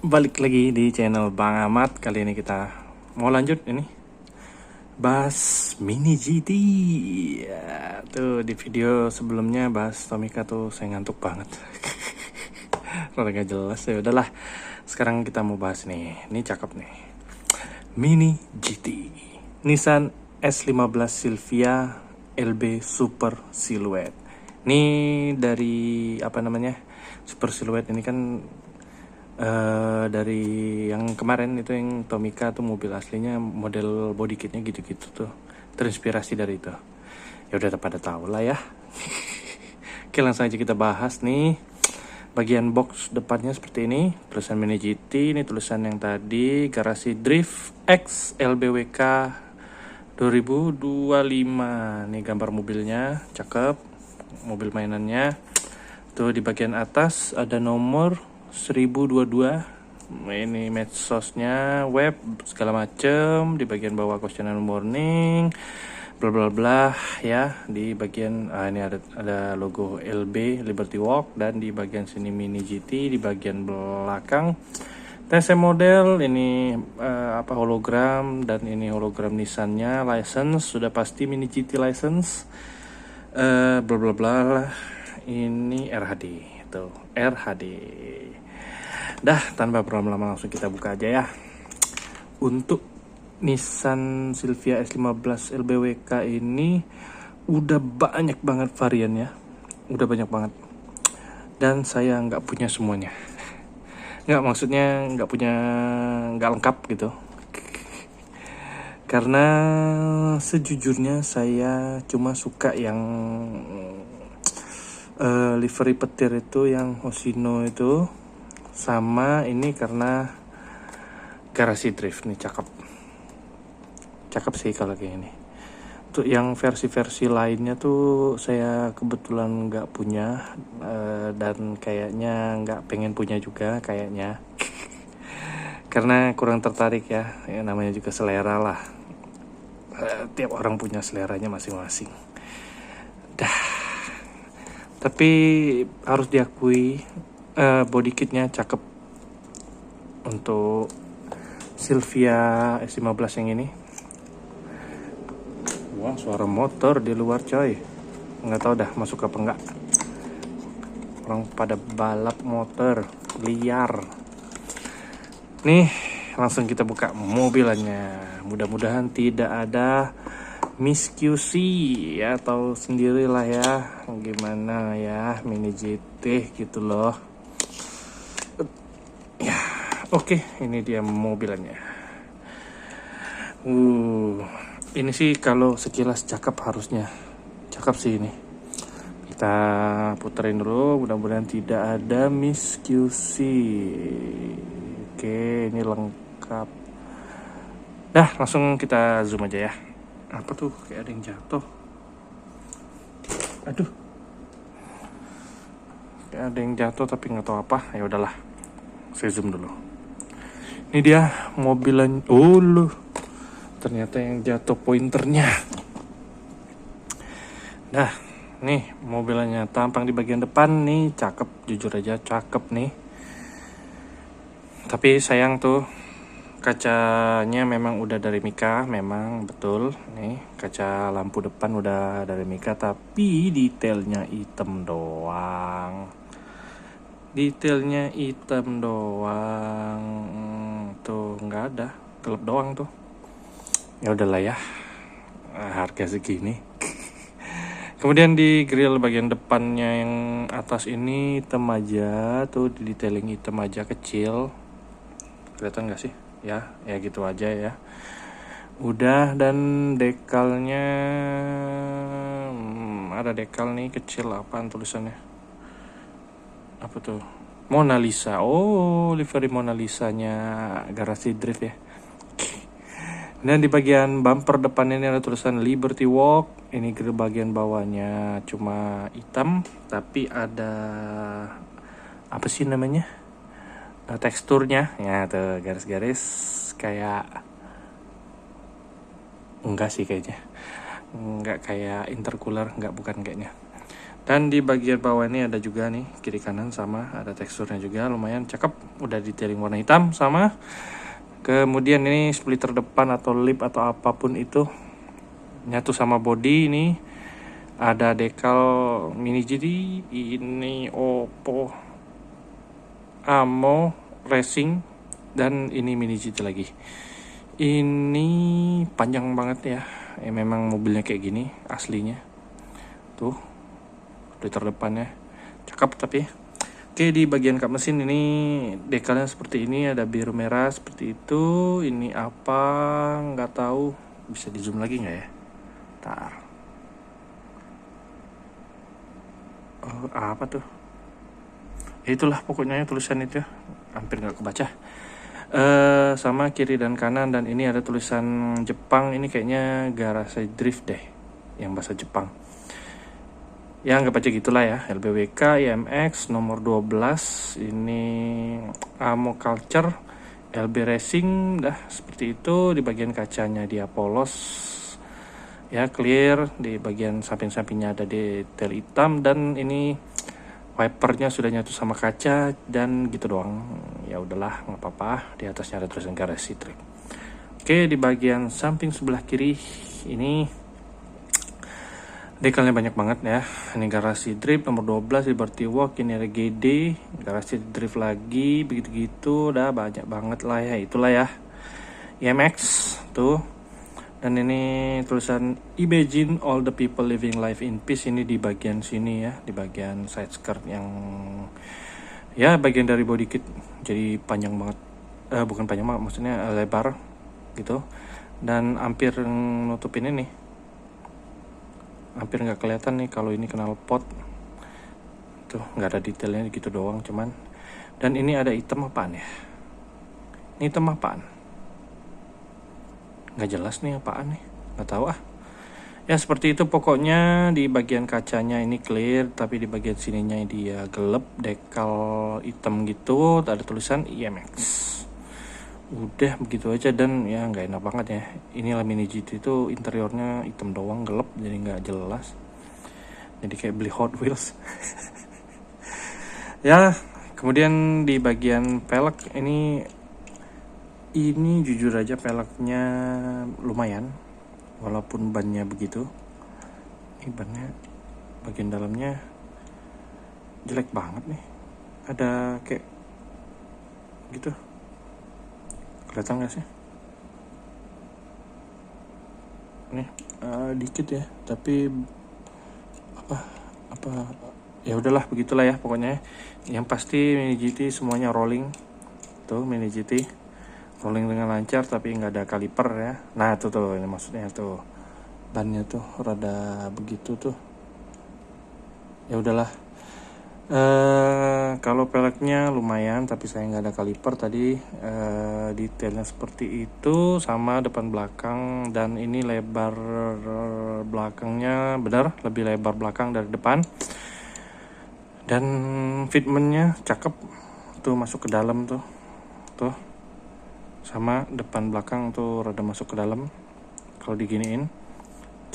Balik lagi di channel Bang Ahmad. Kali ini kita mau lanjut ini bahas Mini GT ya. Tuh di video sebelumnya bahas Tomica tuh saya ngantuk banget. Rada gak jelas ya. Udahlah, sekarang kita mau bahas nih. Ini cakep nih, Mini GT Nissan S15 Silvia LB Super Silhouette. Ini dari apa namanya, Super Silhouette ini kan dari yang kemarin itu, yang Tomica tuh mobil aslinya model body kitnya gitu-gitu tuh, terinspirasi dari itu. Ya udah pada tahu lah ya. Oke, langsung aja kita bahas nih. Bagian box depannya seperti ini, tulisan Mini GT. Ini tulisan yang tadi, garasi drift X LBWK 2025. Nih gambar mobilnya, cakep. Mobil mainannya tuh di bagian atas ada nomor 1022. Ini medsosnya, web segala macem. Di bagian bawah question and warning, bla bla bla ya. Di bagian ini ada logo LB Liberty Walk, dan di bagian sini Mini GT. Di bagian belakang TC model ini hologram, dan ini hologram Nissannya, license sudah pasti Mini GT license, bla bla bla. Ini RHD, tuh RHD. Dah, tanpa berlama-lama langsung kita buka aja ya. Untuk Nissan Silvia S15 LBWK ini udah banyak banget variannya, udah banyak banget. Dan saya nggak punya semuanya. Nggak, maksudnya nggak lengkap gitu. Karena sejujurnya saya cuma suka yang livery petir itu, yang Hoshino itu, sama ini karena garasi drift nih, cakep sih kalau kayak ini. Untuk yang versi-versi lainnya tuh saya kebetulan nggak punya, dan kayaknya nggak pengen punya juga kayaknya. Karena kurang tertarik ya, namanya juga selera lah. Tiap orang punya seleranya masing-masing. Tapi harus diakui, body kitnya cakep untuk Silvia S15 yang ini. Wah, suara motor di luar coy. Nggak tahu dah masuk apa enggak. Orang pada balap motor liar. Nih, langsung kita buka mobilannya. Mudah-mudahan tidak ada Miss QC ya, atau sendirilah ya, gimana ya Mini GT gitu loh ya. Oke, ini dia mobilannya. Ini sih kalau sekilas cakep, harusnya cakep sih ini. Kita puterin dulu, mudah-mudahan tidak ada Miss QC. Oke, ini lengkap. Dah, langsung kita zoom aja ya. Apa tuh, kayak ada yang jatuh. Aduh, kayak ada yang jatuh tapi nggak tahu apa. Ya udahlah, saya zoom dulu. Ini dia mobilan. Oh loh, ternyata yang jatuh pointernya. Nah, nih mobilannya tampang di bagian depan nih, cakep, jujur aja cakep nih. Tapi sayang tuh, kacanya memang udah dari Mika, memang betul. Nih, kaca lampu depan udah dari Mika, tapi detailnya hitam doang. Detailnya hitam doang. Tuh nggak ada, gelap doang tuh. Ya udahlah ya, harga segini. Kemudian di grill bagian depannya yang atas ini hitam aja, tuh di detailing hitam aja kecil. Kelihatan nggak sih? Ya gitu aja ya. Udah, dan dekalnya ada dekal nih kecil, apaan tulisannya? Apa tuh? Mona Lisa. Oh, livery Mona Lisanya garasi drift ya. Dan di bagian bumper depan ini ada tulisan Liberty Walk. Ini grill bagian bawahnya cuma hitam, tapi ada apa sih namanya, teksturnya ya, tuh garis-garis kayak, enggak sih kayaknya, enggak kayak intercooler, enggak, bukan kayaknya. Dan di bagian bawah ini ada juga nih, kiri kanan sama, ada teksturnya juga lumayan cakep, udah detailing warna hitam sama. Kemudian ini splitter depan atau lip atau apapun itu nyatu sama body. Ini ada dekal mini GT, ini Oppo Amo Racing, dan ini mini GT lagi. Ini panjang banget ya, memang mobilnya kayak gini aslinya tuh, splitter depannya cakep. Tapi oke, di bagian kap mesin ini dekalnya seperti ini, ada biru merah seperti itu. Ini apa nggak tahu, bisa di zoom lagi nggak ya? Ntar. Oh, apa tuh? Itulah pokoknya tulisan itu, hampir nggak kebaca. Sama kiri dan kanan, dan ini ada tulisan Jepang. Ini kayaknya garage drift deh, yang bahasa Jepang. Ya nggak baca gitulah ya. LBWK IMX nomor 12. Ini Amo Culture LB Racing, dah seperti itu. Di bagian kacanya dia polos ya, clear. Di bagian samping-sampingnya ada detail hitam, dan ini wipernya sudah nyatu sama kaca, dan gitu doang. Ya udahlah, nggak apa-apa. Di atasnya ada tulisan garage trip. Oke, di bagian samping sebelah kiri ini dekalnya banyak banget ya. Ini garasi drift nomor 12 Liberty Walk, ini ada GD, garasi drift lagi, begitu-gitu, udah banyak banget lah ya. Itulah ya IMX tuh. Dan ini tulisan Imagine all the people living life in peace. Ini di bagian sini ya, di bagian side skirt yang ya bagian dari body kit. Jadi panjang banget, bukan panjang banget, maksudnya lebar gitu. Dan hampir nutupin ini, hampir nggak kelihatan nih kalau ini knalpot tuh, nggak ada detailnya gitu doang cuman. Dan ini ada hitam apaan ya, ini hitam apaan, nggak jelas nih apaan nih, nggak tahu ah. Ya seperti itu pokoknya. Di bagian kacanya ini clear, tapi di bagian sininya dia gelap, dekal hitam gitu, ada tulisan IMX. Udah begitu aja, dan ya nggak enak banget ya. Inilah mini GT itu interiornya hitam doang, gelap, jadi nggak jelas, jadi kayak beli Hot Wheels. Ya kemudian di bagian pelek ini jujur aja peleknya lumayan, walaupun bannya begitu. Ini bannya bagian dalamnya jelek banget nih, ada kayak gitu, kelihatan gak sih? Nih dikit ya, tapi apa ya udahlah begitulah ya pokoknya. Yang pasti mini GT semuanya rolling tuh, mini GT rolling dengan lancar, tapi nggak ada kaliper ya. Nah itu tuh ini maksudnya tuh, bannya tuh rada begitu tuh. Ya udahlah. Kalau peleknya lumayan, tapi saya nggak ada kaliper tadi. Detailnya seperti itu, sama depan belakang. Dan ini lebar belakangnya benar lebih lebar belakang dari depan. Dan fitmentnya cakep tuh, masuk ke dalam tuh, sama depan belakang tuh rada masuk ke dalam. Kalau diginiin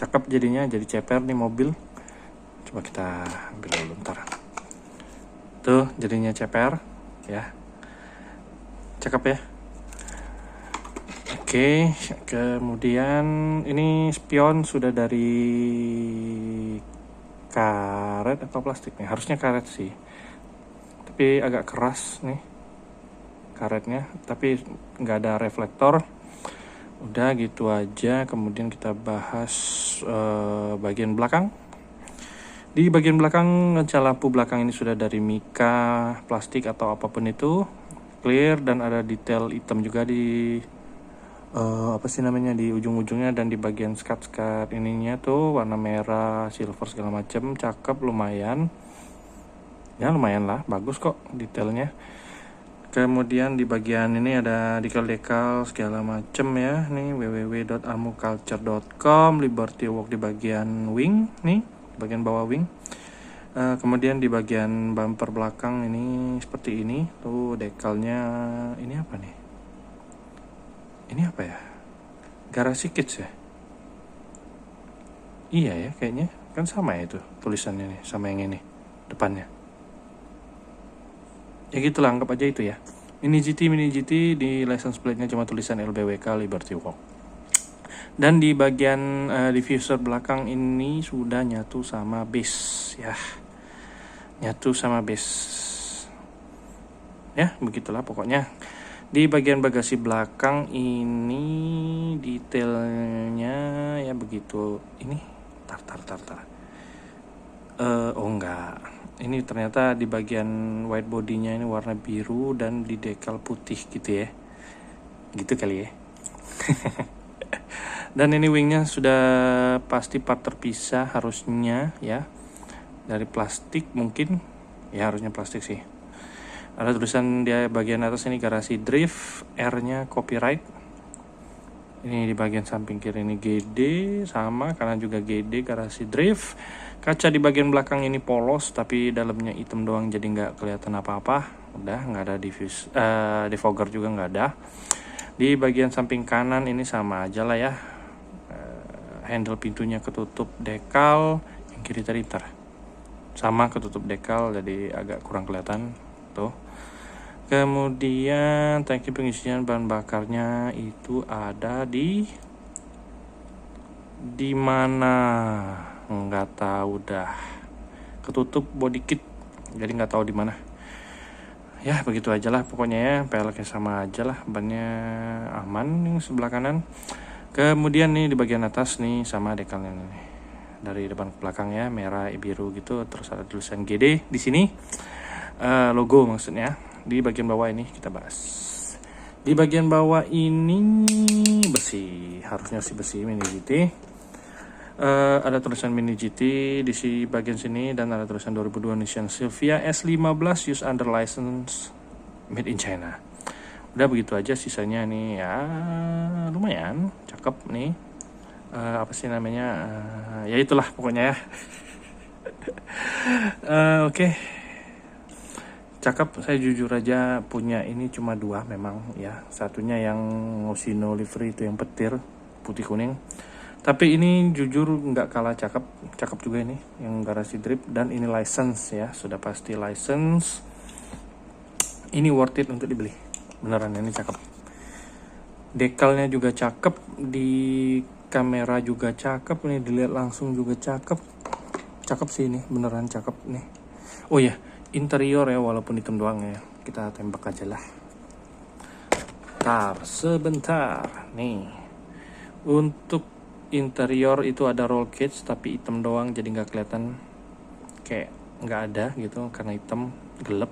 cakep jadinya, jadi ceper nih mobil. Coba kita ambil dulu ntar. Tuh jadinya ceper ya, cakep ya. Oke, kemudian ini spion sudah dari karet atau plastik nih, harusnya karet sih, tapi agak keras nih karetnya, tapi nggak ada reflektor. Udah gitu aja. Kemudian kita bahas bagian belakang. Di bagian belakang, kaca lampu belakang ini sudah dari mika, plastik atau apapun itu, clear, dan ada detail hitam juga di di ujung-ujungnya, dan di bagian skat-skat ininya tuh warna merah, silver segala macam, cakep, lumayan. Ya lumayan lah, bagus kok detailnya. Kemudian di bagian ini ada dekal-dekal segala macam ya. Nih www.amoculture.com, Liberty Walk di bagian wing nih, bagian bawah wing. Kemudian di bagian bumper belakang ini seperti ini tuh dekalnya. Ini apa nih? Ini apa ya? Garasi Kids ya? Iya ya kayaknya Kan sama ya itu tulisannya nih, sama yang ini depannya. Ya gitulah, anggap aja itu ya. Mini GT di license plate-nya cuma tulisan LBWK Liberty Walk. Dan di bagian diffuser belakang ini sudah nyatu sama base ya. Nyatu sama base. Ya, begitulah pokoknya. Di bagian bagasi belakang ini detailnya ya begitu. Ini tar. Oh enggak. Ini ternyata di bagian white body-nya ini warna biru dan di dekal putih gitu ya. Gitu kali ya. Dan ini wingnya sudah pasti part terpisah harusnya ya. Dari plastik mungkin. Ya harusnya plastik sih. Ada tulisan di bagian atas ini garasi drift, R-nya copyright. Ini di bagian samping kiri ini GD sama, kanan juga GD garasi drift. Kaca di bagian belakang ini polos tapi dalamnya hitam doang jadi nggak kelihatan apa-apa. Udah nggak ada defogger juga nggak ada. Di bagian samping kanan ini sama aja lah ya. Handle pintunya ketutup dekal, yang kiri tadi sama ketutup dekal jadi agak kurang kelihatan tuh. Kemudian tangki pengisian bahan bakarnya itu ada di mana nggak tahu dah, ketutup body kit jadi nggak tahu di mana ya. Begitu aja lah pokoknya ya, peleknya sama aja lah, bannya aman nih sebelah kanan. Kemudian nih di bagian atas nih sama dekalnya nih, dari depan ke belakang ya, merah biru gitu, terus ada tulisan GD di sini, logo maksudnya. Di bagian bawah ini kita bahas. Di bagian bawah ini besi, harusnya sih besi Mini GT. Ada tulisan Mini GT di bagian sini dan ada tulisan 2002 Nissan Silvia S15 use under license made in China. Udah begitu aja, sisanya nih ya lumayan cakep nih. Apa sih namanya? Ya itulah pokoknya ya. Oke. Cakep, saya jujur aja punya ini cuma 2 memang ya. Satunya yang Moschino livery itu yang petir putih kuning. Tapi ini jujur nggak kalah cakep juga ini yang garasi drip, dan ini license ya, sudah pasti license. Ini worth it untuk dibeli. Beneran ini cakep. Dekalnya juga cakep, di kamera juga cakep, nih dilihat langsung juga cakep. Cakep sih ini, beneran cakep nih. Oh ya, interior ya, walaupun hitam doang ya, kita tembak aja lah. Sebentar nih, untuk interior itu ada roll cage tapi hitam doang jadi nggak kelihatan, kayak nggak ada gitu karena hitam gelap.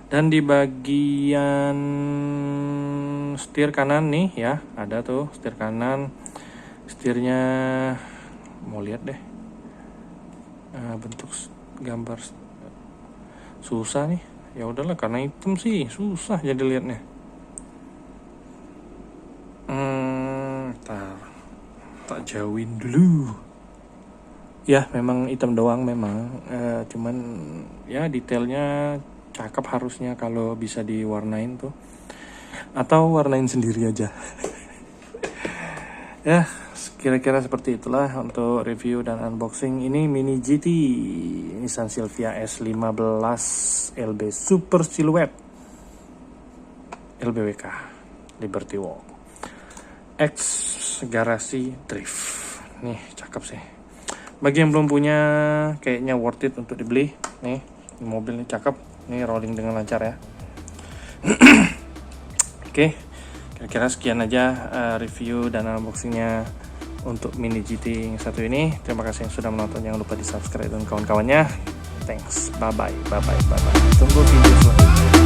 Dan di bagian setir kanan nih ya, ada tuh setir kanan, setirnya mau lihat deh, bentuk gambar susah nih, ya udahlah karena hitam sih susah jadi liatnya. Tak jauhin dulu ya, memang hitam doang memang, cuman ya detailnya cakep harusnya kalau bisa diwarnain tuh, atau warnain sendiri aja. Ya kira-kira seperti itulah untuk review dan unboxing ini Mini GT Nissan Silvia S15 LB Super Silhouette LBWK Liberty Walk X garasi drift. Nih cakep sih, bagi yang belum punya kayaknya worth it untuk dibeli. Nih mobil ini cakep nih, rolling dengan lancar ya. Oke, kira-kira sekian aja review dan unboxingnya untuk Mini GT yang satu ini. Terima kasih yang sudah menonton, jangan lupa di subscribe dan kawan-kawannya. Thanks, bye bye. Tunggu video selanjutnya.